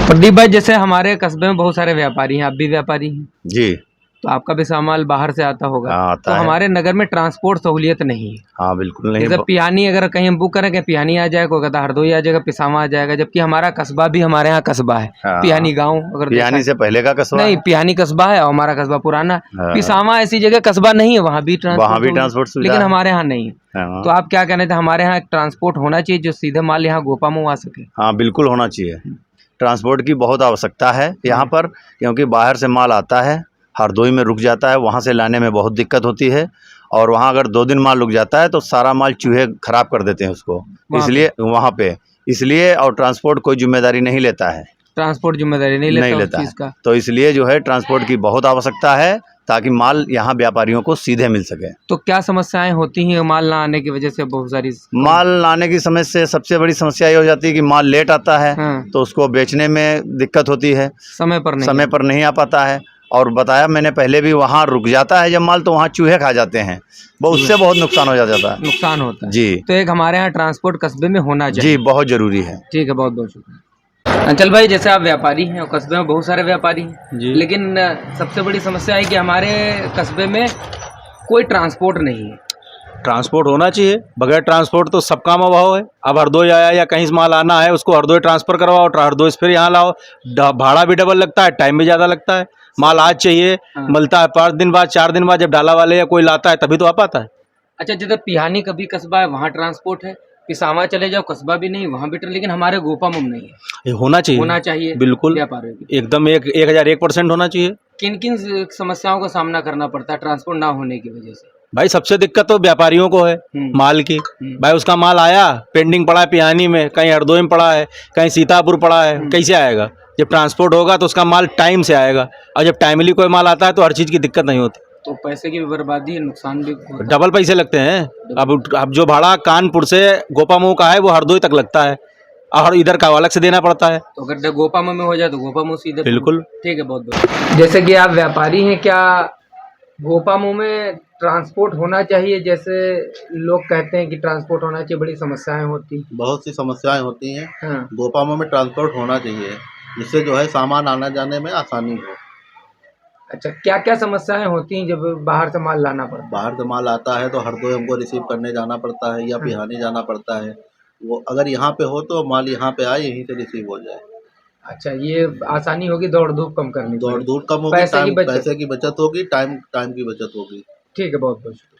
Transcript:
प्रदीप भाई, जैसे हमारे कस्बे में बहुत सारे व्यापारी हैं, आप भी व्यापारी हैं, जी। तो आपका भी सामान बाहर से आता होगा। हाँ, तो आता है। हमारे नगर में ट्रांसपोर्ट सहूलियत नहीं है। हाँ, बिल्कुल नहीं। जैसे पिहानी अगर कहीं हम बुक करें कि पिहानी आ जाएगा, कोलकाता हरदोई आ जाएगा, पिसावा आ जाएगा, जबकि हमारा कस्बा भी हमारे यहाँ कस्बा है। हाँ, पिहानी गाँव अगर देखा पिहानी से पहले का कस्बा नहीं, है। पिहानी कस्बा है और हमारा कस्बा पुराना है। हाँ, पिसावा ऐसी जगह कस्बा नहीं है, वहाँ भी ट्रांसपोर्ट ट्रांसपोर्ट सुविधा लेकिन है। हमारे यहाँ नहीं है। हाँ, तो आप क्या कहना थे, हमारे यहाँ एक ट्रांसपोर्ट होना चाहिए जो सीधे माल यहाँ गोपामुँह आ सके। हाँ, बिल्कुल होना चाहिए। ट्रांसपोर्ट की बहुत आवश्यकता है यहाँ पर, क्योंकि बाहर से माल आता है, हरदोई में रुक जाता है, वहाँ से लाने में बहुत दिक्कत होती है। और वहाँ अगर 2 दिन माल रुक जाता है तो सारा माल चूहे खराब कर देते हैं उसको, इसलिए वहाँ पे इसलिए और ट्रांसपोर्ट कोई जिम्मेदारी नहीं लेता है। ट्रांसपोर्ट जिम्मेदारी नहीं लेता उस है। चीज़ का। तो इसलिए जो है ट्रांसपोर्ट की बहुत आवश्यकता है, ताकि माल यहाँ व्यापारियों को सीधे मिल सके। तो क्या समस्याएं होती हैं माल ना आने की वजह से? बहुत सारी माल लाने की समस्या, सबसे बड़ी समस्या ये हो जाती है कि माल लेट आता है। हाँ। तो उसको बेचने में दिक्कत होती है, समय पर नहीं आ पाता है। और बताया मैंने पहले भी, वहाँ रुक जाता है जब माल तो वहाँ चूहे खा जाते हैं, उससे बहुत नुकसान हो जाता है। नुकसान होता है जी। तो एक हमारे यहाँ ट्रांसपोर्ट कस्बे में होना चाहिए। जी, बहुत ज़रूरी है। ठीक है, बहुत बहुत शुक्रिया। अंचल भाई, जैसे आप व्यापारी हैं और कस्बे में बहुत सारे व्यापारी हैं जी। लेकिन सबसे बड़ी समस्या है कि हमारे कस्बे में कोई ट्रांसपोर्ट नहीं है। ट्रांसपोर्ट होना चाहिए, बगैर ट्रांसपोर्ट तो सब काम अभाव है। अब हरदोई आया या कहीं से माल आना है, उसको हरदोई ट्रांसफ़र करवाओ, हरदोई से फिर यहाँ लाओ, भाड़ा भी डबल लगता है, टाइम भी ज़्यादा लगता है। माल आज चाहिए, मिलता है 5 दिन बाद, 4 दिन बाद, जब डाला वाले या कोई लाता है तभी तो आ पाता है। अच्छा, जैसे पिहानी कभी कस्बा है वहाँ ट्रांसपोर्ट है, पिसावा चले जाओ कस्बा भी नहीं, वहाँ भी लेकिन हमारे गोपामुम नहीं है। ये होना चाहिए बिल्कुल, व्यापारियों की एकदम 1001% होना चाहिए। किन किन समस्याओं का सामना करना पड़ता है ट्रांसपोर्ट ना होने की वजह से? भाई सबसे दिक्कत तो व्यापारियों को है माल की। भाई उसका माल आया, पेंडिंग पड़ा है पिहानी में, कहीं हरदोई में पड़ा है, कहीं सीतापुर पड़ा है, कैसे आएगा? जब ट्रांसपोर्ट होगा तो उसका माल टाइम से आएगा, और जब टाइमली कोई माल आता है तो हर चीज़ की दिक्कत नहीं होती। तो पैसे की भी बर्बादी है, नुकसान भी होता है। डबल पैसे लगते हैं। अब जो भाड़ा कानपुर से गोपामुँह का है वो हरदोई तक लगता है, और इधर का अलग से देना पड़ता है। तो अगर गोपामुँह में हो जाए तो गोपामुँह सीधे। बिल्कुल। ठीक है, बहुत बहुत। जैसे कि आप व्यापारी हैं, क्या गोपामुँह में ट्रांसपोर्ट होना चाहिए? जैसे लोग कहते हैं कि ट्रांसपोर्ट होना चाहिए, बड़ी समस्याएं होती। बहुत सी समस्याएं होती हैं। हाँ। गोपामुँह में ट्रांसपोर्ट होना चाहिए, जिससे जो है सामान आना जाने में आसानी हो। अच्छा, क्या क्या समस्याएं होती हैं जब बाहर से माल लाना पड़ता है? बाहर से माल आता है तो हरदोई हमको रिसीव करने जाना पड़ता है या पिहानी जाना पड़ता है। वो अगर यहाँ पे हो तो माल यहाँ पे आए, यहीं से रिसीव हो जाए। अच्छा, ये आसानी होगी, दौड़ धूप कम करनी दौड़ पड़ेगी। धूप कम होगी, पैसे की बचत होगी, टाइम की बचत होगी। ठीक है, बहुत बहुत शुक्रिया।